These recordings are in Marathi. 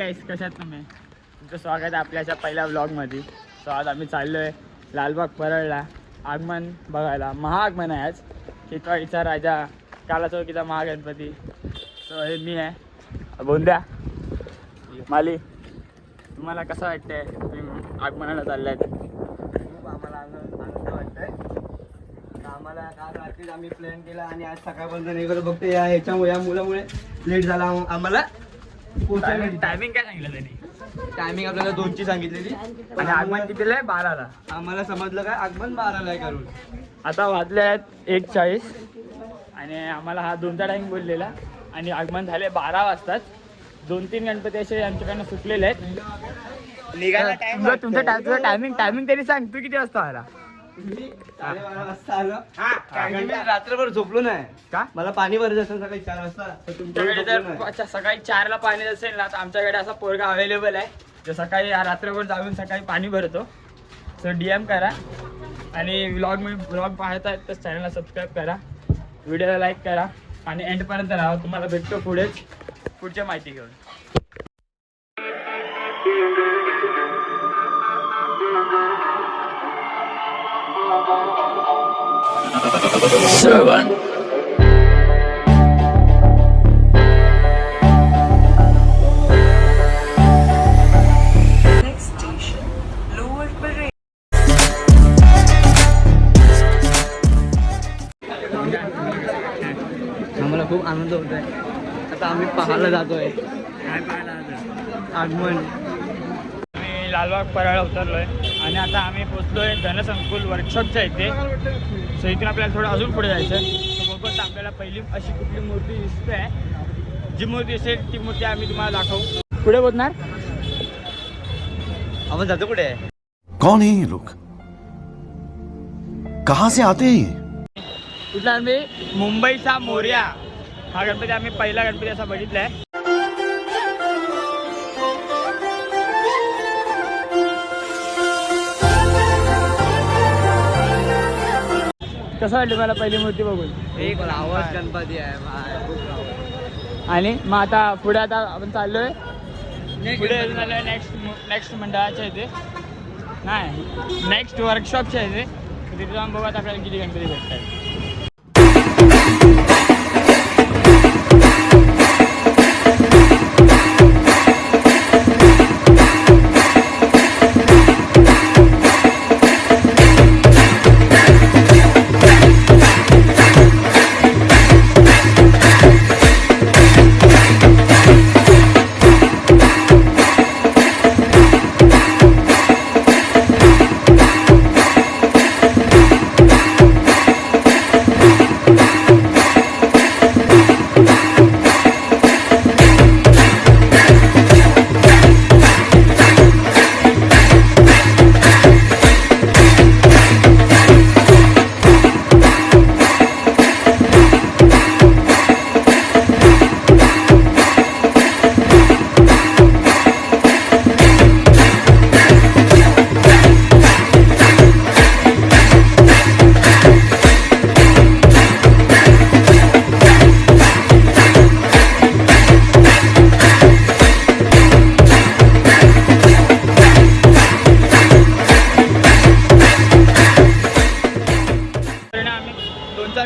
गाईस, कशात तुम्ही? तुमचं स्वागत आहे आपल्याच्या पहिल्या व्लॉगमध्ये. सो आज आम्ही चाललो आहे लालबाग परळला आगमन बघायला. महाआगमन आहे आज. टिटवाळीचा राजा, काला चौकीचा महागणपती. सो हे मी आहे बोंद्या माली. तुम्हाला कसं वाटतंय तुम्ही आगमनाला चाललाय? खूप आम्हाला आनंद वाटतंय. आम्हाला काल रात्रीच आम्ही प्लॅन केला आणि आज सकाळपर्यंत नाही करत. फक्त या मुलामुळे लेट झाला आम्हाला. टायमिंग काय सांगितलं त्यांनी? टायमिंग आपल्याला 2ची सांगितलेली आणि आगमन कितीला आहे? 12ला. आम्हाला समजलं काय आगमन 12ला आहे करून. आता वाजले आहेत 1:40 आणि आम्हाला हा 2चा टाईम बोललेला आणि आगमन झाले 12 वाजतात. 2-3 गणपती असे आमच्याकडनं सुटलेले आहेत. निघायला तुमचं टायमिंग तरी सांग. तू किती वाजता आला? 12:30 वाजता आलो. मी रात्रभर झोपलो नाही का? मला पाणी भरायचं असेल सकाळी 4 वाजता. तुमच्याकडे जर अच्छा सकाळी 4ला पाणी असेल ना तर आमच्याकडे असा पोरगा अवेलेबल आहे जो सकाळी रात्रभर जाऊन सकाळी पाणी भरतो. सो DM करा आणि व्लॉग पाहत आहेत तर चॅनलला सबस्क्राईब करा, व्हिडिओला लाईक करा आणि एंडपर्यंत राहा. तुम्हाला भेटतो पुढच्या माहिती घेऊन. Next station, Lower Parade. आम्हाला खूप आनंद होत आहे. आता आम्ही पाहायला जातोय काय पाहायला आगमन. आम्ही लालबाग परळला उतरलोय आणि आता आम्ही पोहोचलोय धनसंकुल वर्कशॉपच्या इथे. सो इथून आपल्याला थोडं अजून पुढे जायचं. सो बघत आपल्याला पहिली अशी कुठली मूर्ती दिसते. जी मूर्ती असेल ती मूर्ती आम्ही तुम्हाला दाखवू. पुढे बोलणार आपण जातो कुठे? कौन है ये लोग? कहां से आते हैं ये? कुठला आम्ही मुंबईचा मोरया हा गणपती आम्ही पहिला गणपती असा बघितलाय. कसं वाटलं मला पहिली मूर्ती बघून? एक लावत गणपती आहे भाई, खूप लावत. आणि मग आता पुढे आता आपण चाललोय पुढे झालं नेक्स्ट मंडळाच्या इथे नाही नेक्स्ट वर्कशॉपच्या इथे. तिथे जाऊन बघत आपल्याला किती गणपती भेटतात.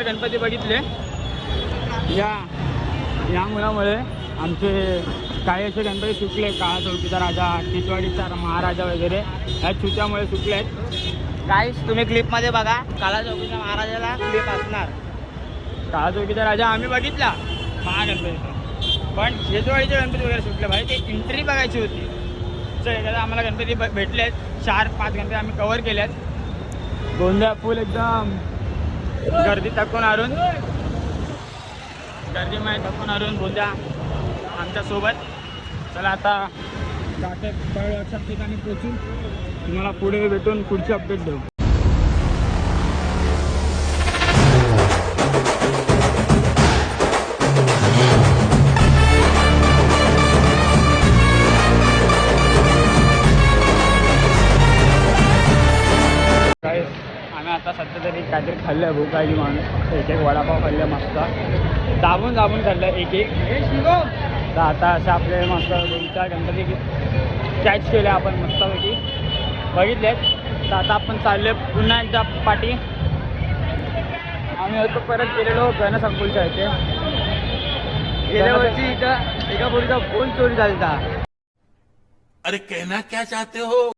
गणपती बघितले. या मुलामुळे आमचे काही असे गणपती सुटले. काळा चौकीचा राजा, टिटवाळीचा महाराजा वगैरे ह्या चुत्यामुळे सुटले आहेत. गाईस तुम्ही क्लिपमध्ये बघा, काला चौकीच्या महाराजाला क्लिप असणार. काळा चौकीचा राजा आम्ही बघितला महागणपतीचा, पण टिटवाळीचे गणपती वगैरे सुटले भाई. ते एंट्री बघायची होती. तर एखादा आम्हाला गणपती भेटले आहेत. 4-5 गणपती आम्ही कवर केले आहेत. गोंधळा फुल एकदम गर्दी थकून आणून बोलत्या आमच्यासोबत. चला आता जाते वर्कशॉप ठिकाणी पोचून तुम्हाला पुढे भेटून पुढची अपडेट देऊ. आम्ही आता सध्या तरी काहीतरी खाल्लं भूक लागली म्हणून. एक वडापाव खाल्लं मस्त दाबून खाल्लं एक तर आता असे आपले मस्त 2-4 गणपती कॅच केले आपण मस्तपैकी बघितलेत. तर आता आपण चाललो पुन्हा एकदा पाठी. आम्ही होतो परत गेलेलो गणसंकुलच्या इथे. गेल्या वर्षी इथं एका मुलीचा फोन चोरी झाला. अरे कहना क्या चाहते हो?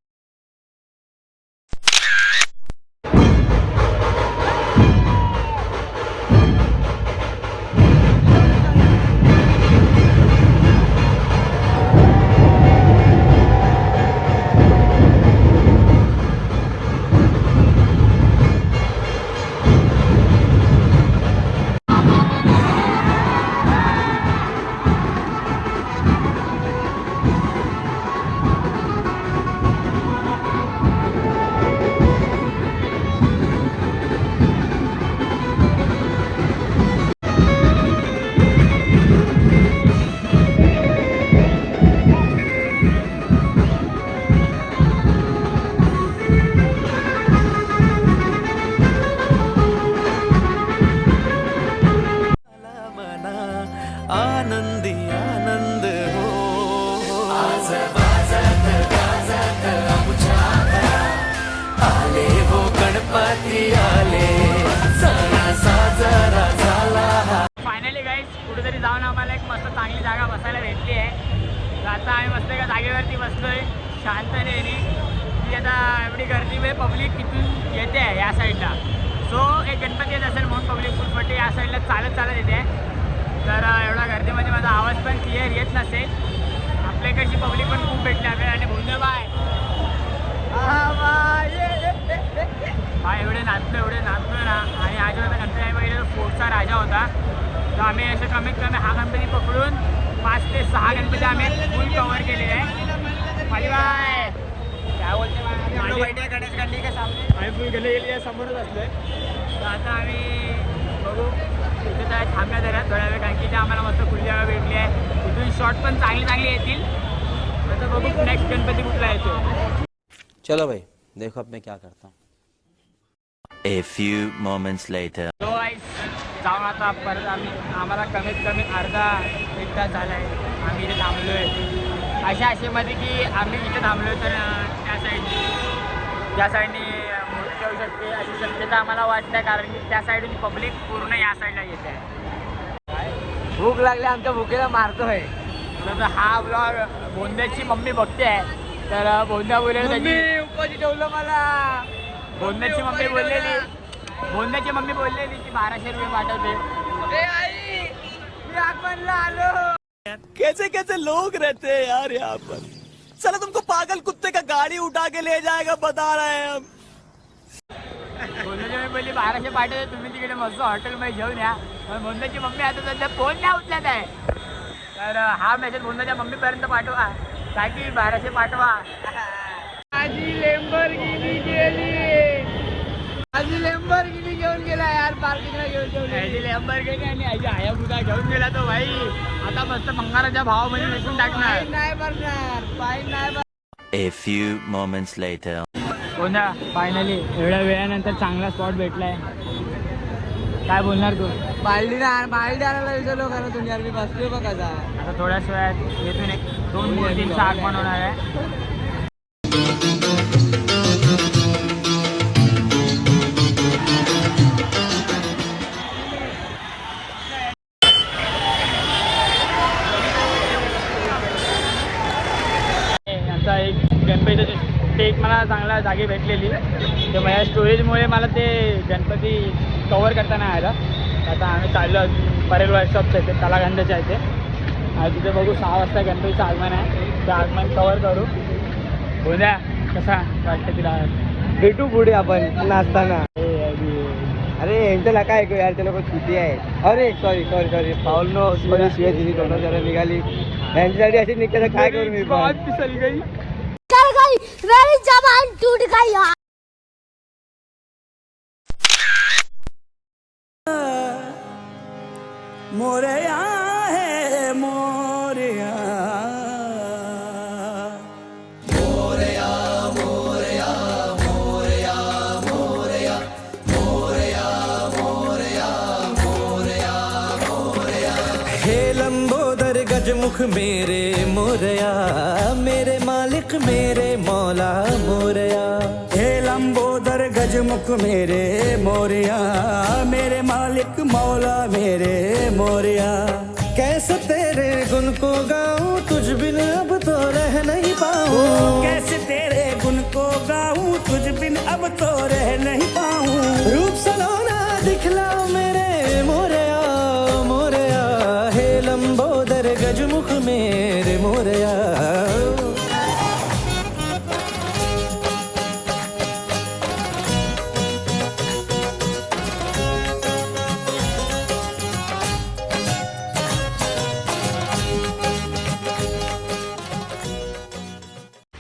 आनंदी आनंद हो आज वाजत गाजत आमच्या घरात आले हो गणपती आले सण साजरा झाला. फायनली गाईज कुठेतरी जाऊन आम्हाला एक मस्त चांगली जागा बसायला भेटली आहे. तर आता आम्ही मस्त एका जागेवरती बसलोय शांततेने. की आता एवढी गर्दी पब्लिक तिथून येते आहे या साईडला. सो एक गणपती येत असेल म्हणून पब्लिक फुटफटे या साईडला चालत चालत येते आहे. तर एवढ्या गर्दीमध्ये माझा आवाज पण क्लिअर येत नसेल. आपल्याकडची पब्लिक पण खूप भेटली आपल्याला. आणि बोलणं बाय एवढे नाचलो ना. आणि आज होता गणपती आम्ही बघितलं तर फोर्टचा राजा होता. तर आम्ही असं कमीत कमी हा गणपती पकडून 5 ते 6 गणपती आम्ही फुल कवर केलेले आहे. खाली बाय काय बोलते गणेश गल्ली का सामने आम्ही फुल गेले समोरच असलोय. तर आता आम्ही बघू इथे तर थांबल्या जरा थोड्या वेळ कारण की इथे आम्हाला मस्त खुली जागा भेटली आहे. इथून शॉट पण चांगली येतील. आता बघू नेक्स्ट गणपती कुठला येतो. चलो भाई देखो अब मैं क्या करता हूँ. A few moments later. So जाऊन आता परत आम्हाला कमीत कमी अर्धा 1 तास झाला आहे आम्ही इथे थांबलो आहे. अशा आशेमध्ये की आम्ही इथे थांबलो आहे तर त्या साईडनी मूर्ती येऊ शकते अशी शक्यता आम्हाला वाटते. कारण की त्या साईडून पब्लिक पूर्ण या साईडला येते आहे. भूक लागली आमच्या भुकेला मारतोय. तर हा ब्लॉग बोंद्याची मम्मी बघते आहे. तर बोंद्या बोललेली त्याची उपाशी ठेवलं मला. बोंद्याची मम्मी बोललेली की 1200 रुपये पाठवते. आई मी आगमनला आलो. कैसे कैसे लोग रहते हैं यार यहाँ पर. चलो तुमको पागल कुत्ते का गाड़ी उठा के ले जाएगा बता रहे हैं हम. बोंद्याची मम्मी बोलली 1200 पाठवते तुम्ही तिकडे मस्त हॉटेलमध्ये घेऊन या. पण बोंद्याची मम्मी आता सध्या फोन नाही उचलत आहे. तर हा मेसेज बोंद्याच्या मम्मीपर्यंत पाठवा काय की 1200 पाठवा. माझी लेंबरगिनी घेऊन गेला यार पार्किंगला घेऊन ठेवली. लेंबरगिनी आणि आजी हायाबुधा घेऊन गेला तो भाई. आता मस्त भंगाराच्या भावामध्ये विकून टाकणार. नाही भरणार फाईन नाही. A few moments later. कोणता फायनली एवढ्या वेळानंतर चांगला स्पॉट भेटलाय. काय बोलणार तू. बालडी आणायला विचारलो खरं तुम्ही यार मी बसलोय बघा जा. आता थोड्याच वेळात येथून 2 मूर्तींचं आगमन होणार आहे. यांचा एक गणपतीचं ते एक मला चांगला जागी भेटलेली. तर माझ्या स्टोरेजमुळे मला ते गणपती कवर करता नाही आलं. आता आम्ही चाललो परेल वर्कशॉपच्या इथे कलागंधाच्या इथे. आणि तिथे बघू 6 वाजता गणपतीचं आगमन आहे. ते आगमन कवर करू. बोल्या कसा वाटतं तिला. भेटू पुढे आपण नाचताना. अरे यांचं नका ऐकू यार ते लोक चुती आहे. अरे सॉरी पाऊलनो शिवाय दिली तोंडात जरा निघाली. यांच्यासाठी अशी निघते काय करू मी पण. पिसली गई मेरी जबान टूट गई यार. मोरया है मोरया. हे लंबोदर गजमुख मेरे मोरया, मेरे मालिक मेरे मौला मोरया। हे लंबोदर गजमुख मेरे मोरया, मेरे मालिक मौला मेरे मोरया। कैसे तेरे गुण को गाऊं, तुझ बिन अब तो रह नहीं पाऊं। कैसे तेरे गुण को गाऊं, तुझ बिन अब तो रह नहीं पाऊं। रूप सलोना दिखलाओ मेरे मोरया मोरया, हे लंबोदर गजमुख मेरे मोरया।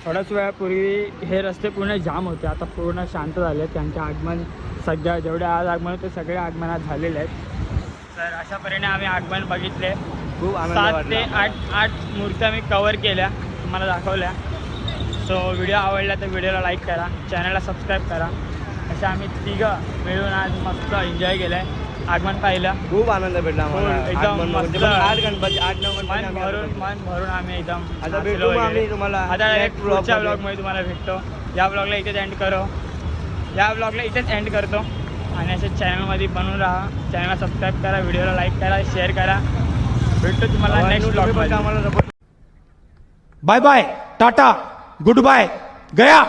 थोड्याच वेळापूर्वी हे रस्ते पूर्ण जाम होते, आता पूर्ण शांत झाले. त्यांचे आगमन सध्या जेवढे आज आगमन होते सगळे आगमनात झालेले आहेत. तर अशा परीने आम्ही आगमन बघितले. खूप आनंद 7 वाटला. ते 8 मूर्त्या मी कवर केल्या, तुम्हाला दाखवल्या. सो व्हिडिओ आवडला तर व्हिडिओला लाईक करा, चॅनलला सबस्क्राईब करा. असे आम्ही तिघं मिळून आज मस्त एन्जॉय केलं आहे, आगमन पाहिलं. खूप आनंद भेटला आम्हाला. एकदम आगमन मस्त. म्हणजे 8 गणपती 8-9 गणपती मन आम्ही भरून आलो. मन भरून आम्ही एकदम आता नाचलो भेटू मग वगैरे. आम्ही तुम्हाला आता next direct vlog पुढच्या मध्ये. ब्लॉगमध्ये तुम्हाला भेटतो. या ब्लॉगला इथेच एंड करो, या ब्लॉगला इथेच एंड करतो. आणि असे चॅनलमध्ये बनून राहा, चॅनलला सबस्क्राईब करा, व्हिडिओला लाईक करा, शेअर करा. भेटतो तुम्हाला नेक्स्ट तुम्ही पण ब्लॉगमध्ये. आम्हाला support bye bye, tata, good bye, गया.